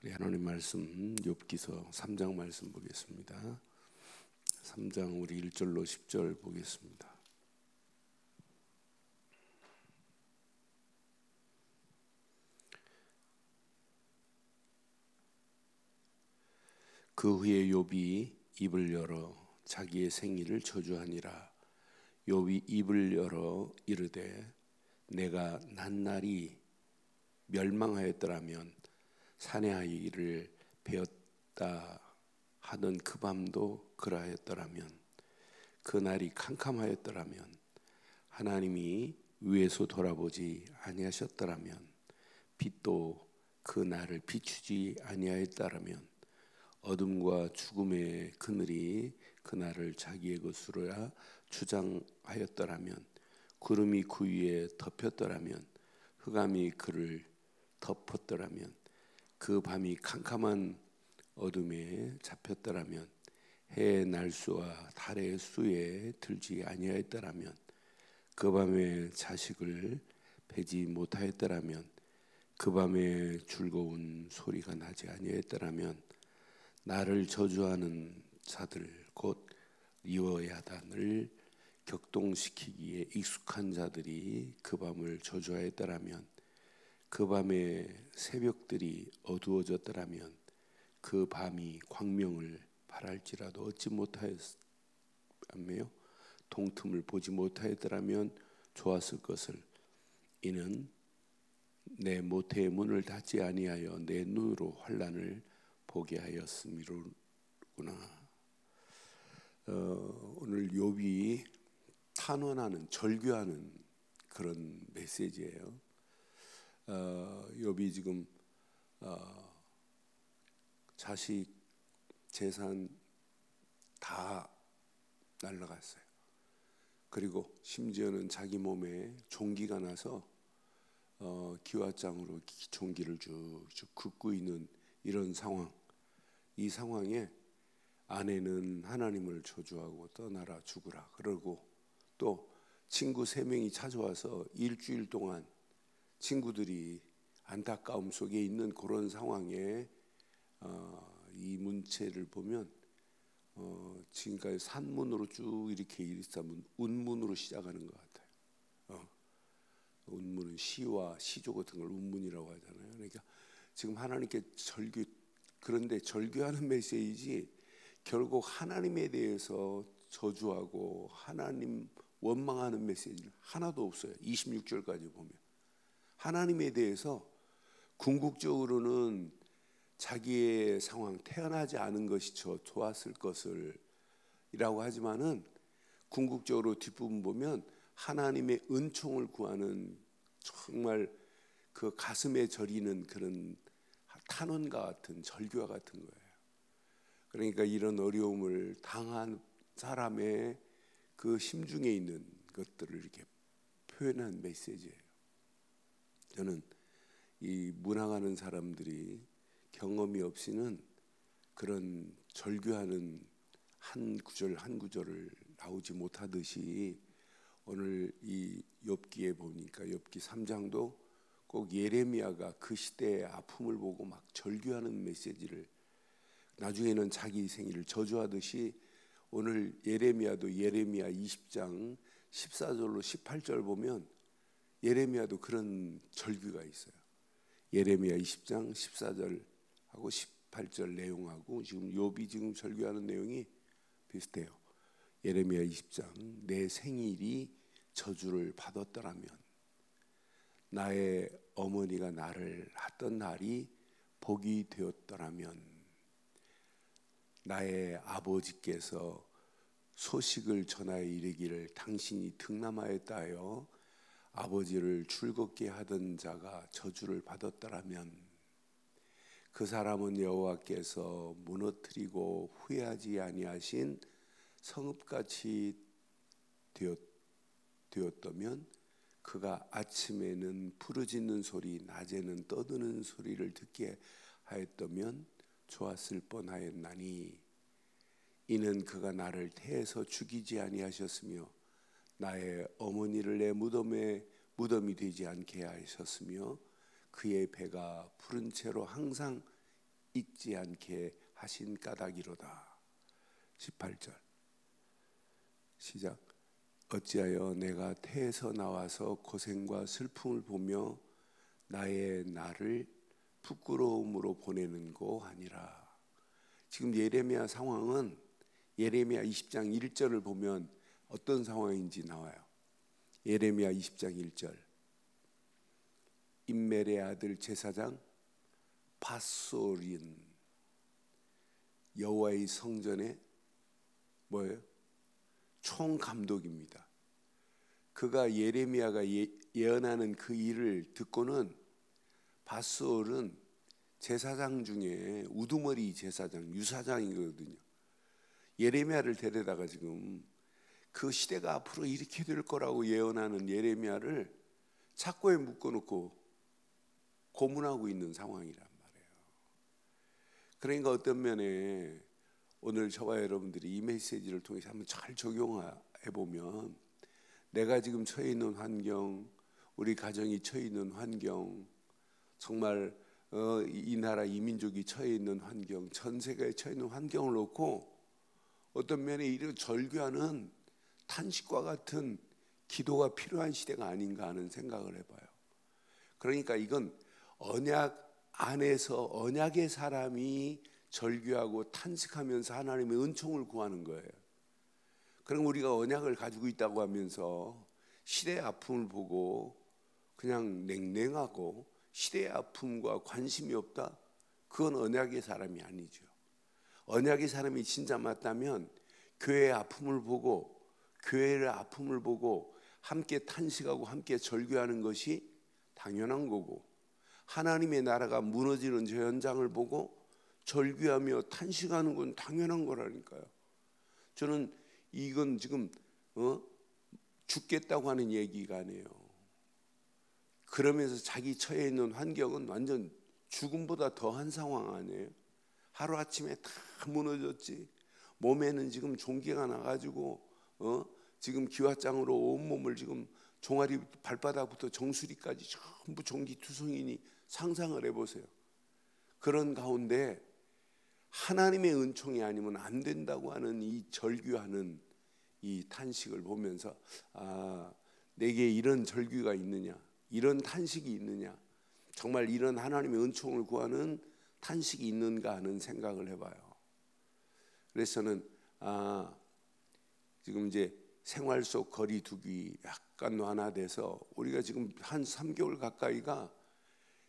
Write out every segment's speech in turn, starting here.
우리 하나님 말씀 욥기서 3장 말씀 보겠습니다. 3장 우리 1절로 10절 보겠습니다. 그 후에 욥이 입을 열어 자기의 생일을 저주하니라. 욥이 입을 열어 이르되 내가 낱날이 멸망하였더라면 사내아이를 베었다 하던 그 밤도 그러하였더라면, 그 날이 캄캄하였더라면, 하나님이 위에서 돌아보지 아니하셨더라면, 빛도 그 날을 비추지 아니하였더라면, 어둠과 죽음의 그늘이 그 날을 자기의 것으로야 주장하였더라면, 구름이 그 위에 덮였더라면, 흑암이 그를 덮었더라면, 그 밤이 캄캄한 어둠에 잡혔더라면, 해의 날수와 달의 수에 들지 아니하였더라면, 그 밤에 자식을 베지 못하였더라면, 그 밤에 즐거운 소리가 나지 아니하였더라면, 나를 저주하는 자들 곧 리워야단을 격동시키기에 익숙한 자들이 그 밤을 저주하였더라면, 그 밤에 새벽들이 어두워졌더라면, 그 밤이 광명을 발할지라도 얻지 못하였으며 동틈을 보지 못하였더라면 좋았을 것을. 이는 내 모태의 문을 닫지 아니하여 내 눈으로 환난을 보게 하였음이로구나. 오늘 욥이 탄원하는, 절규하는 그런 메시지예요. 욥이 지금 자식, 재산 다 날라갔어요. 그리고 심지어는 자기 몸에 종기가 나서 기와장으로 종기를 쭉쭉 긋고 있는 이런 상황. 이 상황에 아내는 하나님을 저주하고 떠나라 죽으라 그러고, 또 친구 3명이 찾아와서 일주일 동안 친구들이 안타까움 속에 있는 그런 상황에 이 문체를 보면 지금까지 산문으로 쭉 이렇게 일사문, 운문으로 시작하는 것 같아요. 운문은 시와 시조 같은 걸 운문이라고 하잖아요. 그러니까 지금 하나님께 절규, 그런데 절규하는 메시지, 결국 하나님에 대해서 저주하고 하나님 원망하는 메시지는 하나도 없어요. 26절까지 보면 하나님에 대해서 궁극적으로는 자기의 상황, 태어나지 않은 것이 좋았을 것을 이라고 하지만은, 궁극적으로 뒷부분 보면 하나님의 은총을 구하는, 정말 그 가슴에 저리는 그런 탄원과 같은, 절규와 같은 거예요. 그러니까 이런 어려움을 당한 사람의 그 심중에 있는 것들을 이렇게 표현한 메시지예요. 저는 이 문학하는 사람들이 경험이 없이는 그런 절규하는 한 구절 한 구절을 나오지 못하듯이, 오늘 이 욥기에 보니까 욥기 3장도 꼭 예레미야가 그 시대의 아픔을 보고 막 절규하는 메시지를, 나중에는 자기 생일을 저주하듯이 오늘 예레미야도 예레미야 20장 14절로 18절 보면 예레미야도 그런 절규가 있어요. 예레미야 20장 14절하고 18절 내용하고 지금 욥이 지금 절규하는 내용이 비슷해요. 예레미야 20장, 내 생일이 저주를 받았더라면, 나의 어머니가 나를 낳던 날이 복이 되었더라면, 나의 아버지께서 소식을 전하여 이르기를 당신이 등남하였다 하여 아버지를 즐겁게 하던 자가 저주를 받았더라면, 그 사람은 여호와께서 무너뜨리고 후회하지 아니하신 성읍같이 되었다면, 그가 아침에는 부르짖는 소리, 낮에는 떠드는 소리를 듣게 하였다면 좋았을 뻔하였나니, 이는 그가 나를 태에서 죽이지 아니하셨으며 나의 어머니를 내 무덤이 되지 않게 하셨으며 그의 배가 푸른 채로 항상 읽지 않게 하신 까닭이로다. 18절 시작. 어찌하여 내가 태에서 나와서 고생과 슬픔을 보며 나의 나를 부끄러움으로 보내는고 아니라. 지금 예레미야 상황은 예레미야 20장 1절을 보면 어떤 상황인지 나와요. 예레미야 20장 1절. 임멜의 아들 제사장 밧솔인 여호와의 성전의 뭐예요? 총감독입니다. 그가 예레미야가 예언하는 그 일을 듣고는 밧솔은 제사장 중에 우두머리 제사장 유사장이거든요. 예레미야를 데려다가 지금 그 시대가 앞으로 이렇게 될 거라고 예언하는 예레미야를 착고에 묶어놓고 고문하고 있는 상황이란 말이에요. 그러니까 어떤 면에 오늘 저와 여러분들이 이 메시지를 통해서 한번 잘 적용해 보면 내가 지금 처해 있는 환경, 우리 가정이 처해 있는 환경, 정말 이 나라 이 민족이 처해 있는 환경, 전 세계에 처해 있는 환경을 놓고 어떤 면에 이런 절규하는 탄식과 같은 기도가 필요한 시대가 아닌가 하는 생각을 해봐요. 그러니까 이건 언약 안에서 언약의 사람이 절규하고 탄식하면서 하나님의 은총을 구하는 거예요. 그럼 우리가 언약을 가지고 있다고 하면서 시대의 아픔을 보고 그냥 냉랭하고 시대의 아픔과 관심이 없다? 그건 언약의 사람이 아니죠. 언약의 사람이 진짜 맞다면 교회의 아픔을 보고 교회의 아픔을 보고 함께 탄식하고 함께 절규하는 것이 당연한 거고, 하나님의 나라가 무너지는 저 현장을 보고 절규하며 탄식하는 건 당연한 거라니까요. 저는 이건 지금 죽겠다고 하는 얘기가 아니에요. 그러면서 자기 처해 있는 환경은 완전 죽음보다 더한 상황 아니에요. 하루아침에 다 무너졌지. 몸에는 지금 종기가 나가지고 지금 기와장으로 온몸을 지금 종아리 발바닥부터 정수리까지 전부 종기투성이니 상상을 해보세요. 그런 가운데 하나님의 은총이 아니면 안 된다고 하는 이 절규하는 이 탄식을 보면서 내게 이런 절규가 있느냐, 이런 탄식이 있느냐, 정말 이런 하나님의 은총을 구하는 탄식이 있는가 하는 생각을 해봐요. 그래서 저는 지금 이제 생활 속 거리두기 약간 완화돼서 우리가 지금 한 3개월 가까이가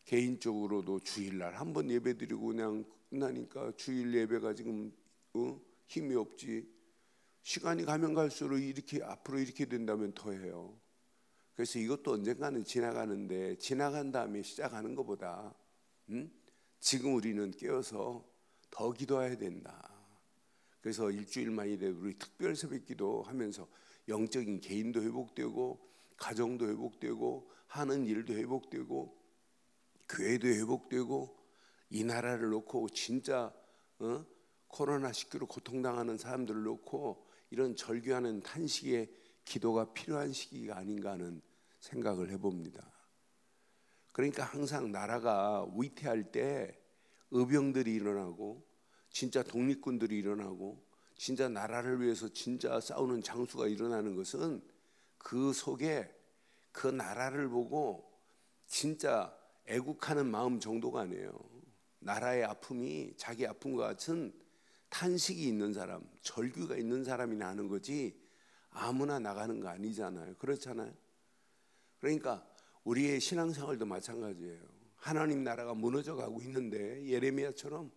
개인적으로도 주일날 한 번 예배드리고 그냥 끝나니까 주일 예배가 지금 힘이 없지. 시간이 가면 갈수록 이렇게 앞으로 이렇게 된다면 더 해요. 그래서 이것도 언젠가는 지나가는데 지나간 다음에 시작하는 것보다 지금 우리는 깨어서 더 기도해야 된다. 그래서 일주일만이라도 우리 특별 새벽기도 하면서 영적인 개인도 회복되고 가정도 회복되고 하는 일도 회복되고 교회도 회복되고 이 나라를 놓고 진짜 코로나19로 고통당하는 사람들을 놓고 이런 절규하는 탄식의 기도가 필요한 시기가 아닌가 하는 생각을 해봅니다. 그러니까 항상 나라가 위태할 때 의병들이 일어나고 진짜 독립군들이 일어나고 진짜 나라를 위해서 진짜 싸우는 장수가 일어나는 것은 그 속에 그 나라를 보고 진짜 애국하는 마음 정도가 아니에요. 나라의 아픔이 자기 아픔과 같은 탄식이 있는 사람, 절규가 있는 사람이 나는 거지 아무나 나가는 거 아니잖아요. 그렇잖아요. 그러니까 우리의 신앙생활도 마찬가지예요. 하나님 나라가 무너져 가고 있는데 예레미야처럼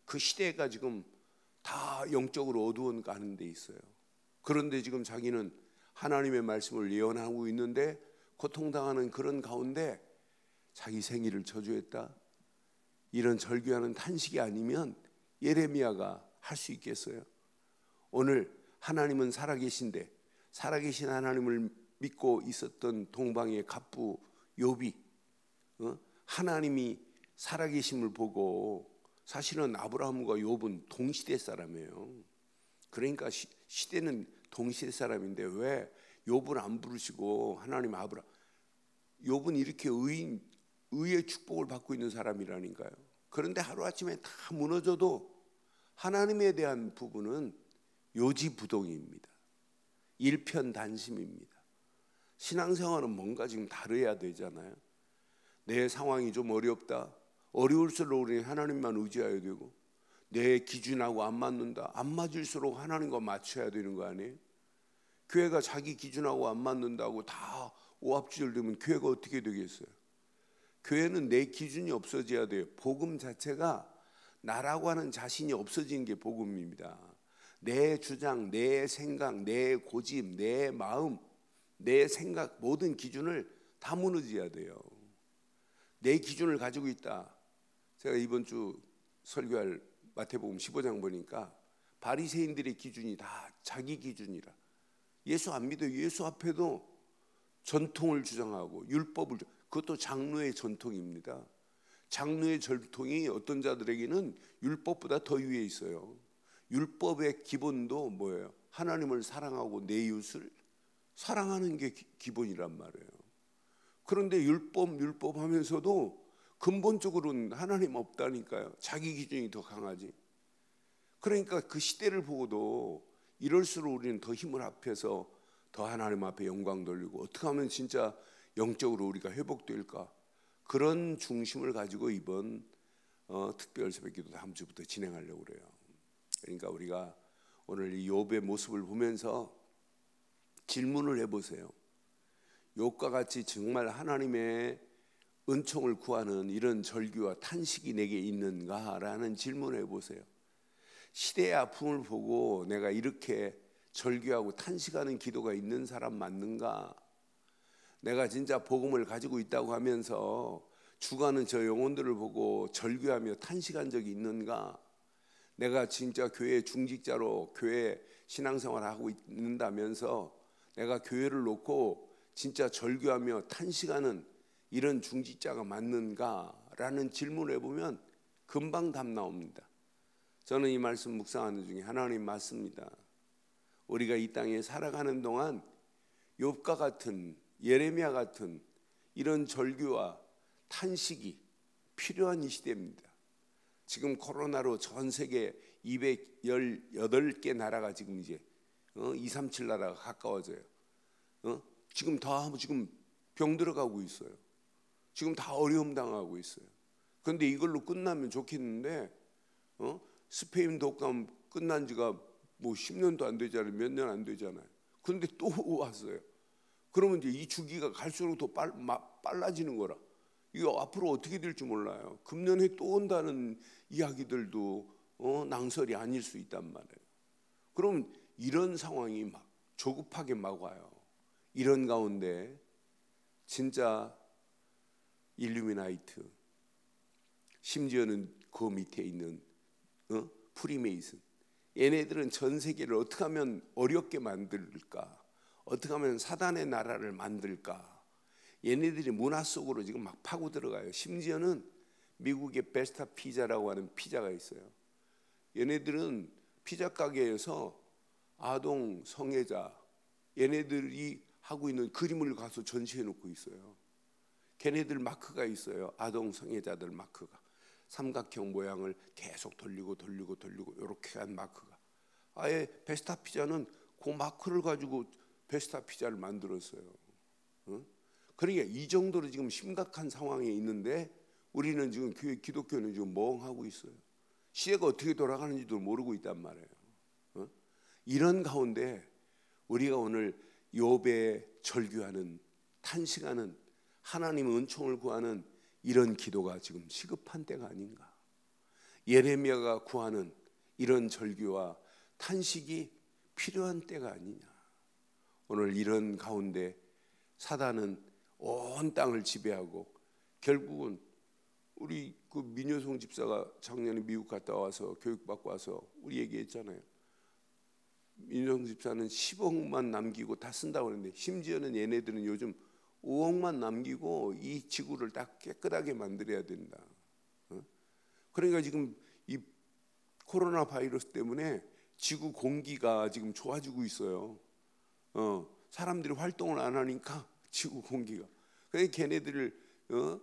그 시대가 지금 다 영적으로 어두운 가는 데 있어요. 그런데 지금 자기는 하나님의 말씀을 예언하고 있는데 고통당하는 그런 가운데 자기 생일을 저주했다. 이런 절규하는 탄식이 아니면 예레미야가 할 수 있겠어요? 오늘 하나님은 살아계신데 살아계신 하나님을 믿고 있었던 동방의 갑부 욥이 하나님이 살아계심을 보고, 사실은 아브라함과 욥은 동시대 사람이에요. 그러니까 시대는 동시대 사람인데 왜 욥을 안 부르시고 하나님 욥은 이렇게 의의 축복을 받고 있는 사람이라니까요. 그런데 하루아침에 다 무너져도 하나님에 대한 부분은 요지부동입니다. 일편단심입니다. 신앙생활은 뭔가 지금 다르야 되잖아요. 내 상황이 좀 어렵다. 어려울수록 우리는 하나님만 의지해야 되고, 내 기준하고 안 맞는다. 안 맞을수록 하나님과 맞춰야 되는 거 아니에요? 교회가 자기 기준하고 안 맞는다고 다 오합지졸되면 교회가 어떻게 되겠어요? 교회는 내 기준이 없어져야 돼요. 복음 자체가 나라고 하는 자신이 없어지는 게 복음입니다. 내 주장, 내 생각, 내 고집, 내 마음, 내 생각, 모든 기준을 다 무너져야 돼요. 내 기준을 가지고 있다. 제가 이번 주 설교할 마태복음 15장 보니까 바리새인들의 기준이 다 자기 기준이라. 예수 안 믿어요. 예수 앞에도 전통을 주장하고 율법을, 그것도 장로의 전통입니다. 장로의 전통이 어떤 자들에게는 율법보다 더 위에 있어요. 율법의 기본도 뭐예요? 하나님을 사랑하고 내 이웃을 사랑하는 게 기본이란 말이에요. 그런데 율법 하면서도 근본적으로는 하나님 없다니까요. 자기 기준이 더 강하지. 그러니까 그 시대를 보고도 이럴수록 우리는 더 힘을 합해서 더 하나님 앞에 영광 돌리고, 어떻게 하면 진짜 영적으로 우리가 회복될까, 그런 중심을 가지고 이번 특별 새벽기도 다음 주부터 진행하려고 그래요. 그러니까 우리가 오늘 이 욥의 모습을 보면서 질문을 해보세요. 욥과 같이 정말 하나님의 은총을 구하는 이런 절규와 탄식이 내게 있는가라는 질문을 해보세요. 시대의 아픔을 보고 내가 이렇게 절규하고 탄식하는 기도가 있는 사람 맞는가? 내가 진짜 복음을 가지고 있다고 하면서 죽어가는 저 영혼들을 보고 절규하며 탄식한 적이 있는가? 내가 진짜 교회 중직자로 교회 신앙생활을 하고 있는다면서 내가 교회를 놓고 진짜 절규하며 탄식하는 이런 중직자가 맞는가라는 질문을 해보면 금방 답 나옵니다. 저는 이 말씀 묵상하는 중에 하나님 맞습니다. 우리가 이 땅에 살아가는 동안 욥과 같은, 예레미야 같은 이런 절규와 탄식이 필요한 이 시대입니다. 지금 코로나로 전 세계 218개 나라가 지금 이제 237 나라가 가까워져요. 지금 다 지금 병 들어가고 있어요. 지금 다 어려움 당하고 있어요. 그런데 이걸로 끝나면 좋겠는데 스페인 독감 끝난 지가 뭐 10년도 안 되잖아요. 몇 년 안 되잖아요. 그런데 또 왔어요. 그러면 이제 이 주기가 갈수록 더 빨라지는 거라. 이거 앞으로 어떻게 될지 몰라요. 금년에 또 온다는 이야기들도 낭설이 아닐 수 있단 말이에요. 그럼 이런 상황이 막 조급하게 막 와요. 이런 가운데 진짜 일루미나이트, 심지어는 그 밑에 있는 프리메이슨, 얘네들은 전 세계를 어떻게 하면 어렵게 만들까, 어떻게 하면 사단의 나라를 만들까, 얘네들이 문화 속으로 지금 막 파고 들어가요. 심지어는 미국의 베스타 피자라고 하는 피자가 있어요. 얘네들은 피자 가게에서 아동 성애자, 얘네들이 하고 있는 그림을 가서 전시해 놓고 있어요. 걔네들 마크가 있어요. 아동 성애자들 마크가 삼각형 모양을 계속 돌리고 이렇게 한 마크가, 아예 베스타 피자는 그 마크를 가지고 베스타 피자를 만들었어요. 그러니까 이 정도로 지금 심각한 상황에 있는데 우리는 지금 기독교는 지금 멍하고 있어요. 시대가 어떻게 돌아가는지도 모르고 있단 말이에요. 이런 가운데 우리가 오늘 욥의 절규하는, 탄식하는, 하나님의 은총을 구하는 이런 기도가 지금 시급한 때가 아닌가. 예레미야가 구하는 이런 절규와 탄식이 필요한 때가 아니냐. 오늘 이런 가운데 사단은 온 땅을 지배하고, 결국은 우리 그 민효성 집사가 작년에 미국 갔다 와서 교육받고 와서 우리 얘기했잖아요. 민효성 집사는 10억만 남기고 다 쓴다고 했는데, 심지어는 얘네들은 요즘 5억만 남기고 이 지구를 다 깨끗하게 만들어야 된다. 그러니까 지금 이 코로나 바이러스 때문에 지구 공기가 지금 좋아지고 있어요. 사람들이 활동을 안 하니까 지구 공기가. 그래서 걔네들을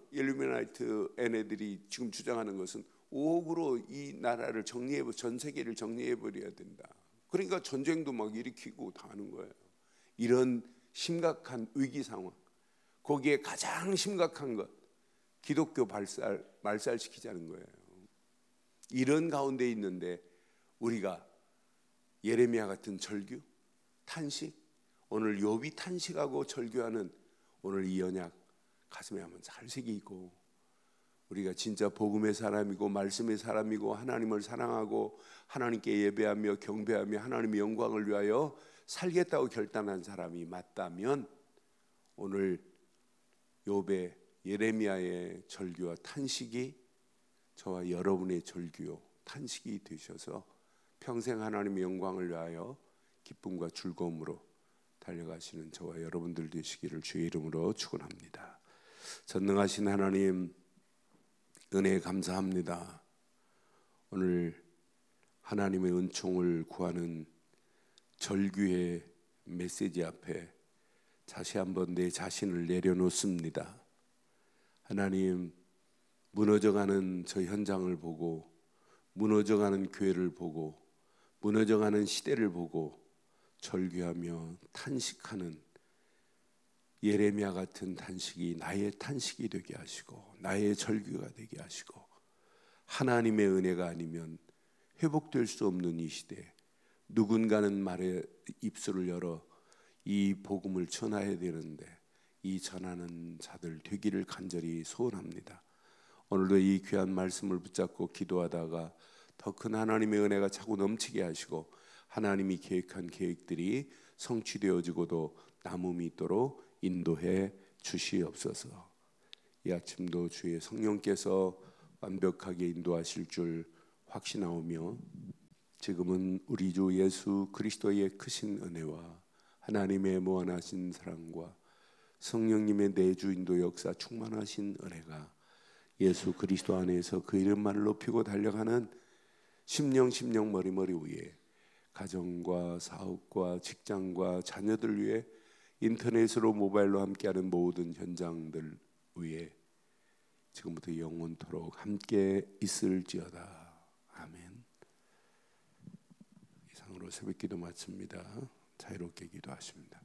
일루미나이트 애네들이 지금 주장하는 것은 5억으로 이 나라를 전 세계를 정리해 버려야 된다. 그러니까 전쟁도 막 일으키고 다 하는 거예요. 이런 심각한 위기 상황, 거기에 가장 심각한 것, 기독교 말살시키자는 거예요. 이런 가운데 있는데 우리가 예레미야 같은 절규, 탄식, 오늘 욥이 탄식하고 절규하는 오늘 이 언약 가슴에 한번 잘 새기고, 우리가 진짜 복음의 사람이고 말씀의 사람이고 하나님을 사랑하고 하나님께 예배하며 경배하며 하나님의 영광을 위하여 살겠다고 결단한 사람이 맞다면 오늘 욥의 예레미야의 절규와 탄식이 저와 여러분의 절규요 탄식이 되셔서 평생 하나님의 영광을 위하여 기쁨과 즐거움으로 달려가시는 저와 여러분들 되시기를 주의 이름으로 축원합니다. 전능하신 하나님, 은혜에 감사합니다. 오늘 하나님의 은총을 구하는 절규의 메시지 앞에 다시 한번 내 자신을 내려놓습니다. 하나님, 무너져가는 저 현장을 보고, 무너져가는 교회를 보고, 무너져가는 시대를 보고 절규하며 탄식하는 예레미야 같은 탄식이 나의 탄식이 되게 하시고 나의 절규가 되게 하시고, 하나님의 은혜가 아니면 회복될 수 없는 이 시대, 누군가는 말에 입술을 열어 이 복음을 전해야 되는데 이 전하는 자들 되기를 간절히 소원합니다. 오늘도 이 귀한 말씀을 붙잡고 기도하다가 더 큰 하나님의 은혜가 자꾸 넘치게 하시고 하나님이 계획한 계획들이 성취되어지고도 남음이 있도록 인도해 주시옵소서. 이 아침도 주의 성령께서 완벽하게 인도하실 줄 확신하오며, 지금은 우리 주 예수 그리스도의 크신 은혜와 하나님의 무한하신 사랑과 성령님의 내주 인도 역사 충만하신 은혜가 예수 그리스도 안에서 그 이름만을 높이고 달려가는 심령 머리머리 위에 가정과 사업과 직장과 자녀들 위해 인터넷으로 모바일로 함께하는 모든 현장들 위에 지금부터 영원토록 함께 있을지어다. 아멘. 이상으로 새벽기도 마칩니다. 자유롭게 기도하십니다.